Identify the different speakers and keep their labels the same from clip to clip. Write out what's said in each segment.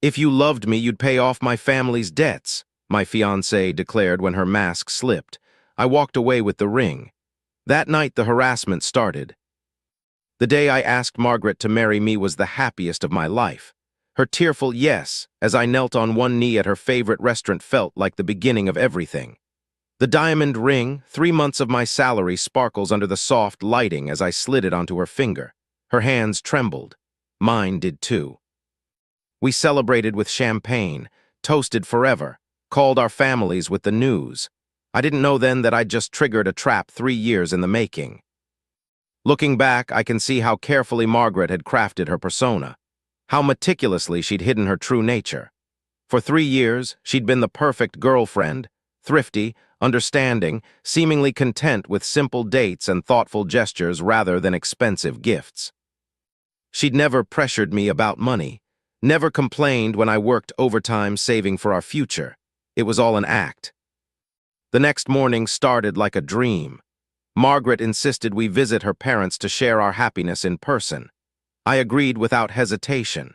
Speaker 1: "If you loved me, you'd pay off my family's debts," my fiancée declared when her mask slipped. I walked away with the ring. That night, the harassment started. The day I asked Margaret to marry me was the happiest of my life. Her tearful yes, as I knelt on one knee at her favorite restaurant, felt like the beginning of everything. The diamond ring, 3 months of my salary, sparkles under the soft lighting as I slid it onto her finger. Her hands trembled. Mine did too. We celebrated with champagne, toasted forever, called our families with the news. I didn't know then that I'd just triggered a trap 3 years in the making. Looking back, I can see how carefully Margaret had crafted her persona, how meticulously she'd hidden her true nature. For 3 years, she'd been the perfect girlfriend, thrifty, understanding, seemingly content with simple dates and thoughtful gestures rather than expensive gifts. She'd never pressured me about money, never complained when I worked overtime saving for our future. It was all an act. The next morning started like a dream. Margaret insisted we visit her parents to share our happiness in person. I agreed without hesitation.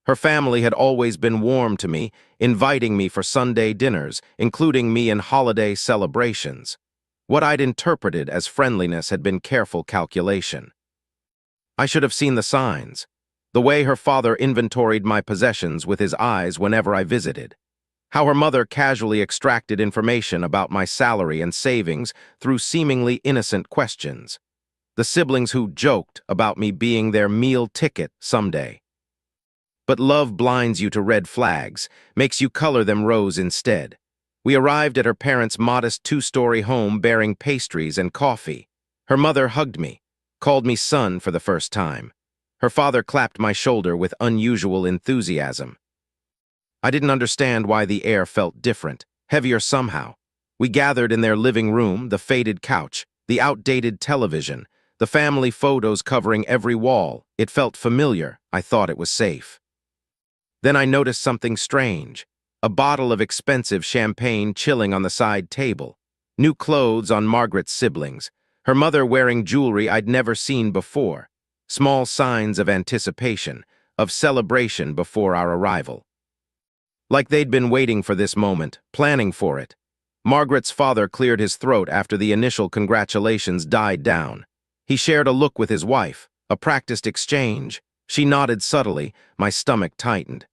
Speaker 1: Her family had always been warm to me, inviting me for Sunday dinners, including me in holiday celebrations. What I'd interpreted as friendliness had been careful calculation. I should have seen the signs. The way her father inventoried my possessions with his eyes whenever I visited. How her mother casually extracted information about my salary and savings through seemingly innocent questions. The siblings who joked about me being their meal ticket someday. But love blinds you to red flags, makes you color them rose instead. We arrived at her parents' modest 2-story home bearing pastries and coffee. Her mother hugged me, called me son for the first time. Her father clapped my shoulder with unusual enthusiasm. I didn't understand why the air felt different, heavier somehow. We gathered in their living room, the faded couch, the outdated television, the family photos covering every wall. It felt familiar. I thought it was safe. Then I noticed something strange. A bottle of expensive champagne chilling on the side table. New clothes on Margaret's siblings. Her mother wearing jewelry I'd never seen before. Small signs of anticipation, of celebration before our arrival. Like they'd been waiting for this moment, planning for it. Margaret's father cleared his throat after the initial congratulations died down. He shared a look with his wife, a practiced exchange. She nodded subtly, my stomach tightened.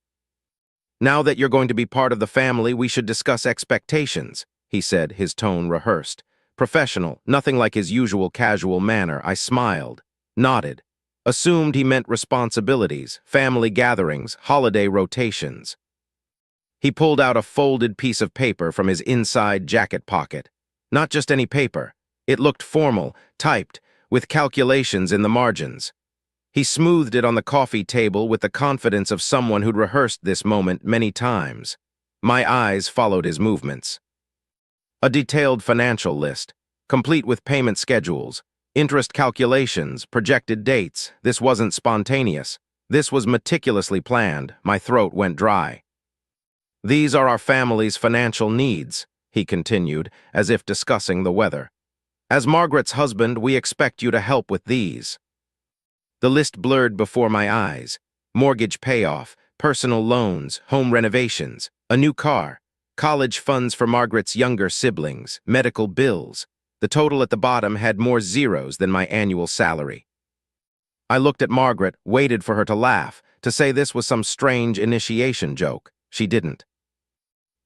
Speaker 1: "Now that you're going to be part of the family, we should discuss expectations," he said, his tone rehearsed. Professional, nothing like his usual casual manner. I smiled, nodded, assumed he meant responsibilities, family gatherings, holiday rotations. He pulled out a folded piece of paper from his inside jacket pocket. Not just any paper. It looked formal, typed, with calculations in the margins. He smoothed it on the coffee table with the confidence of someone who'd rehearsed this moment many times. My eyes followed his movements. A detailed financial list, complete with payment schedules, interest calculations, projected dates. This wasn't spontaneous. This was meticulously planned. My throat went dry. "These are our family's financial needs," he continued, as if discussing the weather. "As Margaret's husband, we expect you to help with these." The list blurred before my eyes. Mortgage payoff, personal loans, home renovations, a new car, college funds for Margaret's younger siblings, medical bills. The total at the bottom had more zeros than my annual salary. I looked at Margaret, waited for her to laugh, to say this was some strange initiation joke. She didn't.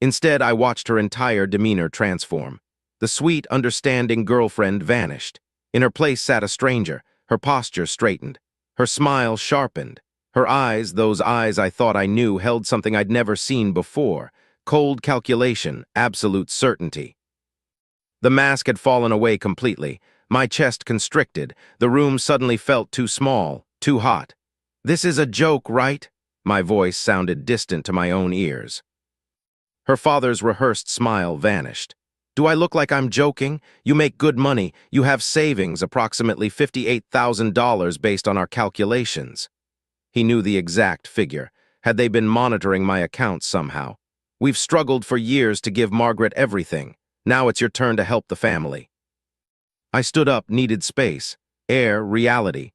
Speaker 1: Instead, I watched her entire demeanor transform. The sweet, understanding girlfriend vanished. In her place sat a stranger. Her posture straightened. Her smile sharpened. Her eyes, those eyes I thought I knew, held something I'd never seen before. Cold calculation, absolute certainty. The mask had fallen away completely. My chest constricted. The room suddenly felt too small, too hot. "This is a joke, right?" My voice sounded distant to my own ears. Her father's rehearsed smile vanished. "Do I look like I'm joking? You make good money. You have savings, approximately $58,000 based on our calculations." He knew the exact figure. Had they been monitoring my accounts somehow? "We've struggled for years to give Margaret everything. Now it's your turn to help the family." I stood up, needed space, air, reality.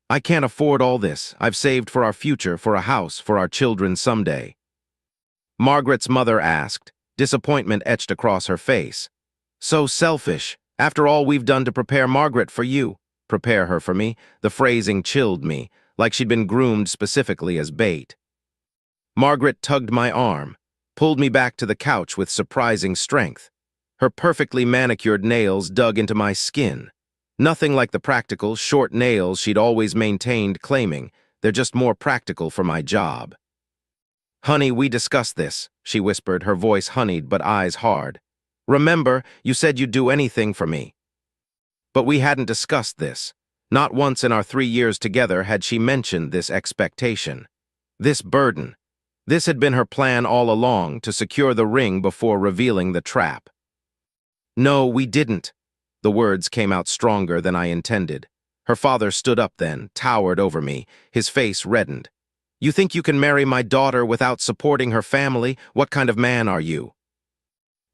Speaker 1: "I can't afford all this. I've saved for our future, for a house, for our children someday." Margaret's mother asked, disappointment etched across her face. So selfish. After all we've done to prepare Margaret for you. Prepare her for me. The phrasing chilled me, like she'd been groomed specifically as bait. Margaret tugged my arm, pulled me back to the couch with surprising strength. Her perfectly manicured nails dug into my skin. Nothing like the practical, short nails she'd always maintained, claiming they're just more practical for my job. "Honey, we discussed this," she whispered, her voice honeyed but eyes hard. "Remember, you said you'd do anything for me." But we hadn't discussed this. Not once in our 3 years together had she mentioned this expectation. This burden. This had been her plan all along, to secure the ring before revealing the trap. "No, we didn't." The words came out stronger than I intended. Her father stood up then, towered over me, his face reddened. "You think you can marry my daughter without supporting her family? What kind of man are you?"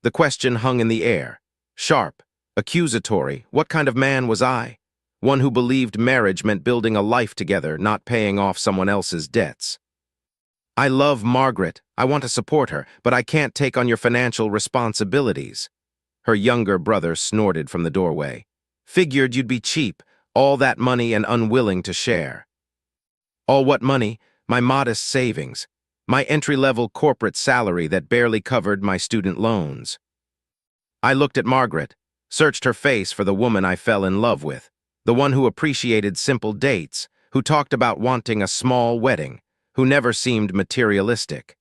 Speaker 1: The question hung in the air. Sharp, accusatory. What kind of man was I? One who believed marriage meant building a life together, not paying off someone else's debts. "I love Margaret. I want to support her, but I can't take on your financial responsibilities." Her younger brother snorted from the doorway. "Figured you'd be cheap, all that money and unwilling to share." "All what money? My modest savings. My entry-level corporate salary that barely covered my student loans." I looked at Margaret, searched her face for the woman I fell in love with, the one who appreciated simple dates, who talked about wanting a small wedding, who never seemed materialistic.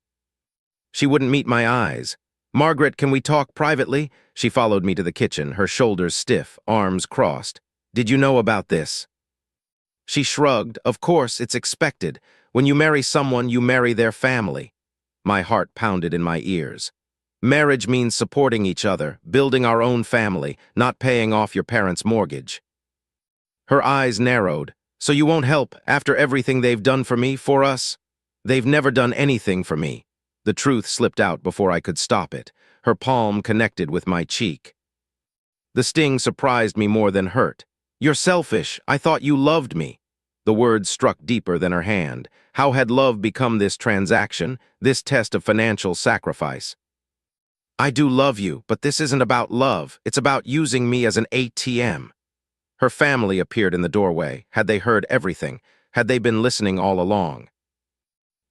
Speaker 1: She wouldn't meet my eyes. "Margaret, can we talk privately?" She followed me to the kitchen, her shoulders stiff, arms crossed. "Did you know about this?" She shrugged. "Of course, it's expected. When you marry someone, you marry their family." My heart pounded in my ears. Marriage means supporting each other, building our own family, not paying off your parents' mortgage. Her eyes narrowed. "So you won't help, after everything they've done for me, for us?" "They've never done anything for me." The truth slipped out before I could stop it. Her palm connected with my cheek. The sting surprised me more than hurt. "You're selfish. I thought you loved me." The words struck deeper than her hand. How had love become this transaction, this test of financial sacrifice? "I do love you, but this isn't about love. It's about using me as an ATM." Her family appeared in the doorway. Had they heard everything? Had they been listening all along?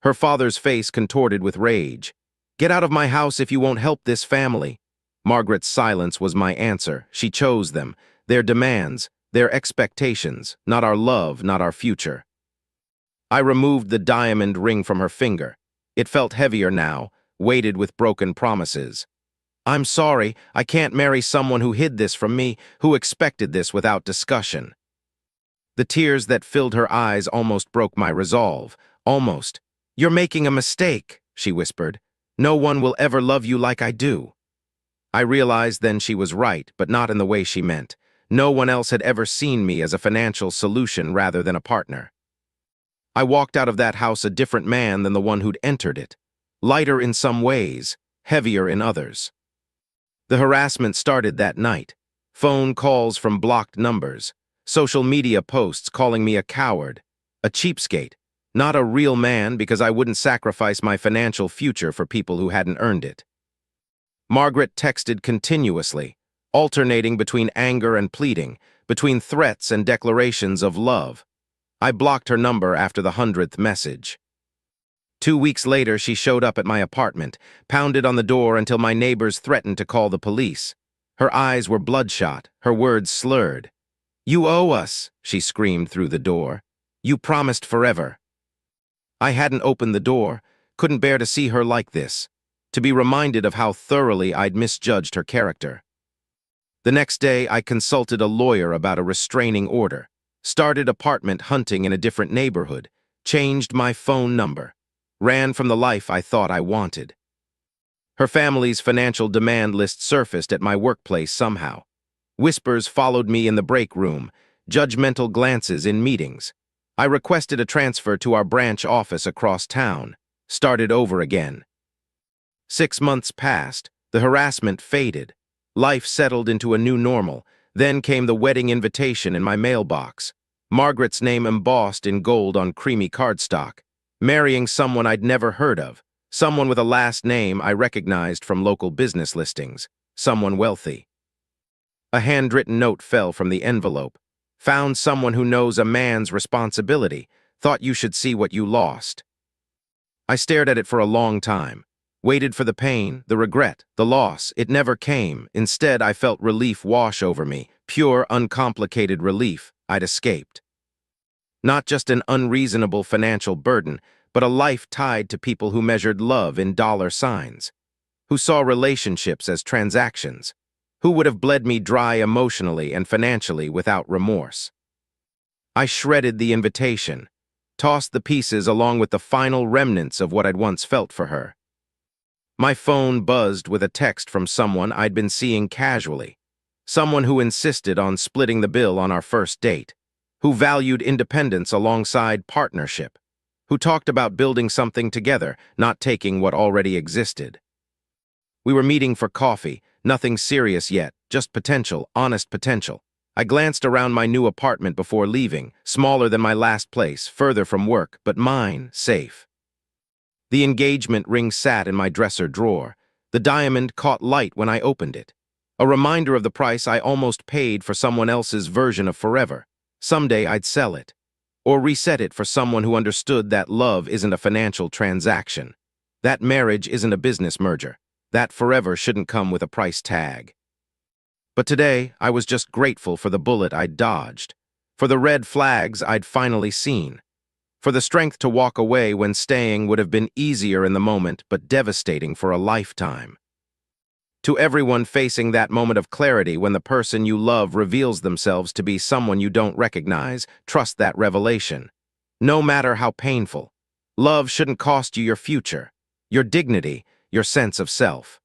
Speaker 1: Her father's face contorted with rage. "Get out of my house if you won't help this family." Margaret's silence was my answer. She chose them, their demands, their expectations, not our love, not our future. I removed the diamond ring from her finger. It felt heavier now, weighted with broken promises. "I'm sorry, I can't marry someone who hid this from me, who expected this without discussion." The tears that filled her eyes almost broke my resolve. Almost. "You're making a mistake," she whispered. "No one will ever love you like I do." I realized then she was right, but not in the way she meant. No one else had ever seen me as a financial solution rather than a partner. I walked out of that house a different man than the one who'd entered it. Lighter in some ways, heavier in others. The harassment started that night. Phone calls from blocked numbers. Social media posts calling me a coward, a cheapskate, not a real man because I wouldn't sacrifice my financial future for people who hadn't earned it. Margaret texted continuously, alternating between anger and pleading, between threats and declarations of love. I blocked her number after the 100th message. 2 weeks later, she showed up at my apartment, pounded on the door until my neighbors threatened to call the police. Her eyes were bloodshot, her words slurred. "You owe us," she screamed through the door. "You promised forever." I hadn't opened the door, couldn't bear to see her like this, to be reminded of how thoroughly I'd misjudged her character. The next day, I consulted a lawyer about a restraining order, started apartment hunting in a different neighborhood, changed my phone number, ran from the life I thought I wanted. Her family's financial demand list surfaced at my workplace somehow. Whispers followed me in the break room, judgmental glances in meetings. I requested a transfer to our branch office across town, started over again. 6 months passed, the harassment faded. Life settled into a new normal. Then came the wedding invitation in my mailbox. Margaret's name embossed in gold on creamy cardstock. Marrying someone I'd never heard of. Someone with a last name I recognized from local business listings. Someone wealthy. A handwritten note fell from the envelope. Found someone who knows a man's responsibility. Thought you should see what you lost. I stared at it for a long time. Waited for the pain, the regret, the loss. It never came. Instead, I felt relief wash over me. Pure, uncomplicated relief. I'd escaped. Not just an unreasonable financial burden, but a life tied to people who measured love in dollar signs, who saw relationships as transactions, who would have bled me dry emotionally and financially without remorse. I shredded the invitation, tossed the pieces along with the final remnants of what I'd once felt for her. My phone buzzed with a text from someone I'd been seeing casually, someone who insisted on splitting the bill on our first date, who valued independence alongside partnership, who talked about building something together, not taking what already existed. We were meeting for coffee, nothing serious yet, just potential, honest potential. I glanced around my new apartment before leaving, smaller than my last place, further from work, but mine, safe. The engagement ring sat in my dresser drawer. The diamond caught light when I opened it. A reminder of the price I almost paid for someone else's version of forever. Someday I'd sell it, or reset it for someone who understood that love isn't a financial transaction. That marriage isn't a business merger. That forever shouldn't come with a price tag. But today, I was just grateful for the bullet I'd dodged, for the red flags I'd finally seen, for the strength to walk away when staying would have been easier in the moment but devastating for a lifetime. To everyone facing that moment of clarity when the person you love reveals themselves to be someone you don't recognize, trust that revelation. No matter how painful, love shouldn't cost you your future, your dignity, your sense of self.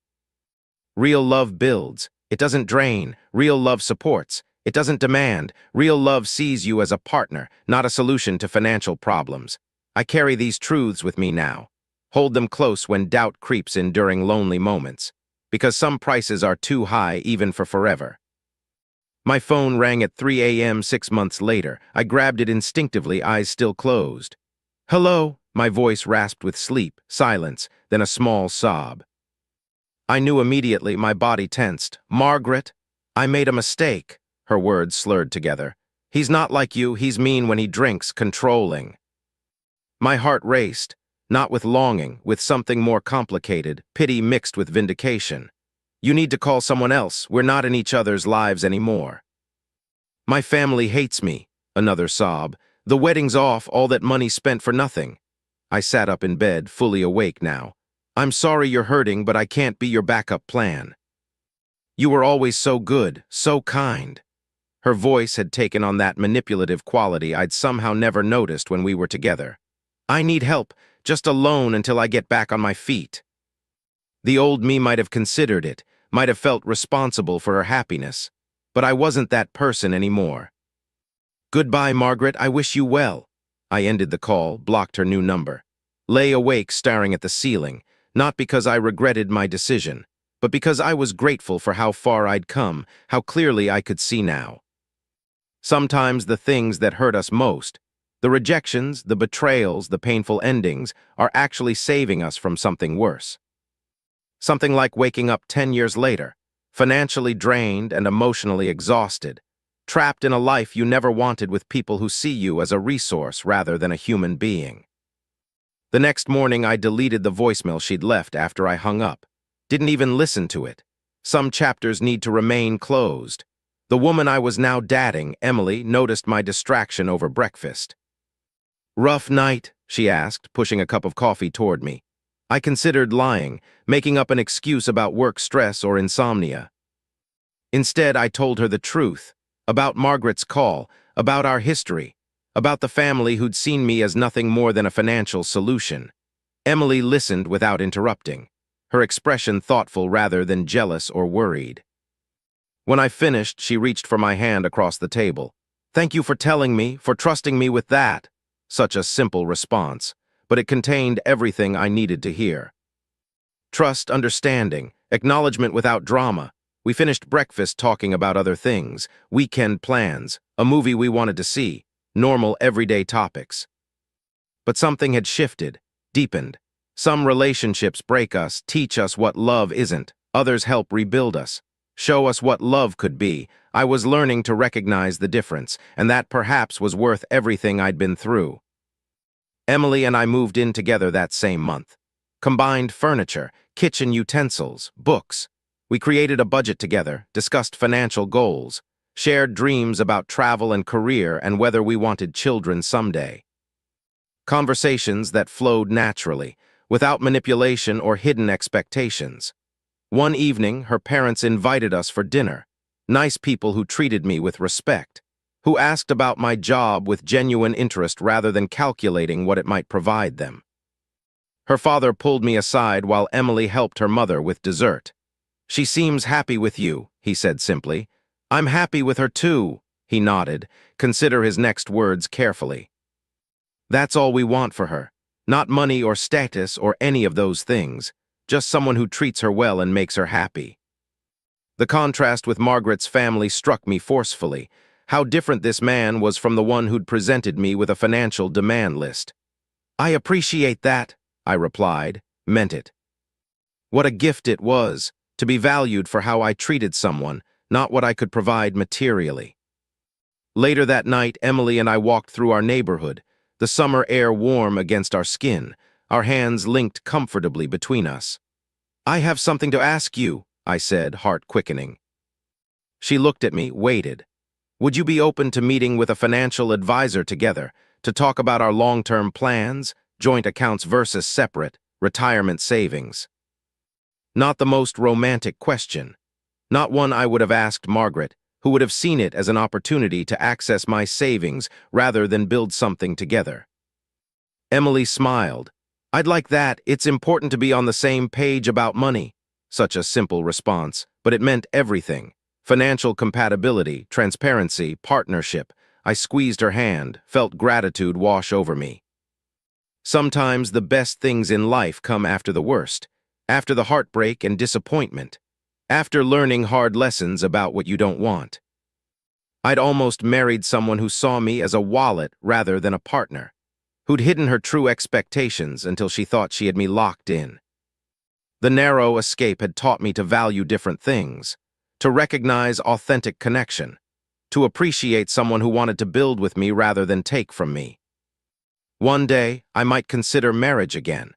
Speaker 1: Real love builds. It doesn't drain. Real love supports. It doesn't demand. Real love sees you as a partner, not a solution to financial problems. I carry these truths with me now. Hold them close when doubt creeps in during lonely moments, because some prices are too high even for forever. My phone rang at 3 a.m. 6 months later. I grabbed it instinctively, eyes still closed. "Hello?" My voice rasped with sleep, silence, then a small sob. I knew immediately, my body tensed. "Margaret, I made a mistake," her words slurred together. "He's not like you, he's mean when he drinks, controlling." My heart raced, not with longing, with something more complicated, pity mixed with vindication. "You need to call someone else, we're not in each other's lives anymore." "My family hates me," another sob. "The wedding's off, all that money spent for nothing." I sat up in bed, fully awake now. "I'm sorry you're hurting, but I can't be your backup plan." "You were always so good, so kind." Her voice had taken on that manipulative quality I'd somehow never noticed when we were together. "I need help, just a loan until I get back on my feet." The old me might have considered it, might have felt responsible for her happiness, but I wasn't that person anymore. "Goodbye, Margaret, I wish you well." I ended the call, blocked her new number. Lay awake staring at the ceiling, not because I regretted my decision, but because I was grateful for how far I'd come, how clearly I could see now. Sometimes the things that hurt us most, the rejections, the betrayals, the painful endings, are actually saving us from something worse. Something like waking up 10 years later, financially drained and emotionally exhausted, trapped in a life you never wanted with people who see you as a resource rather than a human being. The next morning, I deleted the voicemail she'd left after I hung up. Didn't even listen to it. Some chapters need to remain closed. The woman I was now dating, Emily, noticed my distraction over breakfast. "Rough night?" she asked, pushing a cup of coffee toward me. I considered lying, making up an excuse about work stress or insomnia. Instead, I told her the truth, about Margaret's call, about our history, about the family who'd seen me as nothing more than a financial solution. Emily listened without interrupting, her expression thoughtful rather than jealous or worried. When I finished, she reached for my hand across the table. "Thank you for telling me, for trusting me with that." Such a simple response, but it contained everything I needed to hear. Trust, understanding, acknowledgement without drama. We finished breakfast talking about other things, weekend plans, a movie we wanted to see, normal everyday topics. But something had shifted, deepened. Some relationships break us, teach us what love isn't. Others help rebuild us, show us what love could be. I was learning to recognize the difference, and that perhaps was worth everything I'd been through. Emily and I moved in together that same month. Combined furniture, kitchen utensils, books. We created a budget together, discussed financial goals, shared dreams about travel and career and whether we wanted children someday. Conversations that flowed naturally, without manipulation or hidden expectations. One evening, her parents invited us for dinner. Nice people who treated me with respect, who asked about my job with genuine interest rather than calculating what it might provide them. Her father pulled me aside while Emily helped her mother with dessert. "She seems happy with you," he said simply. "I'm happy with her too," he nodded. Consider his next words carefully. "That's all we want for her. Not money or status or any of those things. Just someone who treats her well and makes her happy." The contrast with Margaret's family struck me forcefully. How different this man was from the one who'd presented me with a financial demand list. "I appreciate that," I replied, meant it. What a gift it was, to be valued for how I treated someone, not what I could provide materially. Later that night, Emily and I walked through our neighborhood, the summer air warm against our skin, our hands linked comfortably between us. "I have something to ask you," I said, heart quickening. She looked at me, waited. "Would you be open to meeting with a financial advisor together to talk about our long-term plans, joint accounts versus separate, retirement savings?" Not the most romantic question. Not one I would have asked Margaret, who would have seen it as an opportunity to access my savings rather than build something together. Emily smiled. "I'd like that. It's important to be on the same page about money." Such a simple response, but it meant everything. Financial compatibility, transparency, partnership. I squeezed her hand, felt gratitude wash over me. Sometimes the best things in life come after the worst, after the heartbreak and disappointment, after learning hard lessons about what you don't want. I'd almost married someone who saw me as a wallet rather than a partner, who'd hidden her true expectations until she thought she had me locked in. The narrow escape had taught me to value different things, to recognize authentic connection, to appreciate someone who wanted to build with me rather than take from me. One day, I might consider marriage again,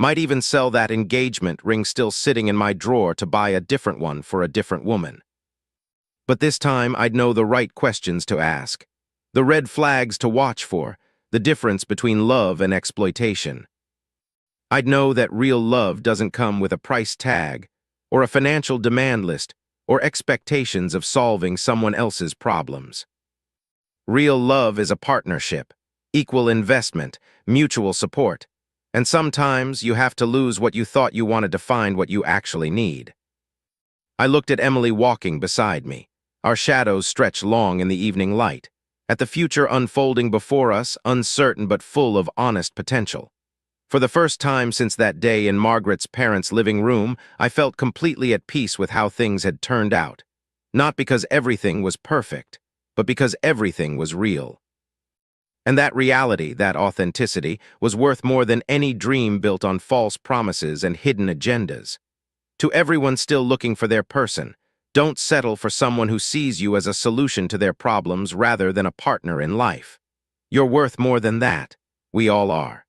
Speaker 1: might even sell that engagement ring still sitting in my drawer to buy a different one for a different woman. But this time, I'd know the right questions to ask, the red flags to watch for, the difference between love and exploitation. I'd know that real love doesn't come with a price tag, or a financial demand list, or expectations of solving someone else's problems. Real love is a partnership, equal investment, mutual support, and sometimes you have to lose what you thought you wanted to find what you actually need. I looked at Emily walking beside me, our shadows stretched long in the evening light, at the future unfolding before us, uncertain but full of honest potential. For the first time since that day in Margaret's parents' living room, I felt completely at peace with how things had turned out. Not because everything was perfect, but because everything was real. And that reality, that authenticity, was worth more than any dream built on false promises and hidden agendas. To everyone still looking for their person, don't settle for someone who sees you as a solution to their problems rather than a partner in life. You're worth more than that. We all are.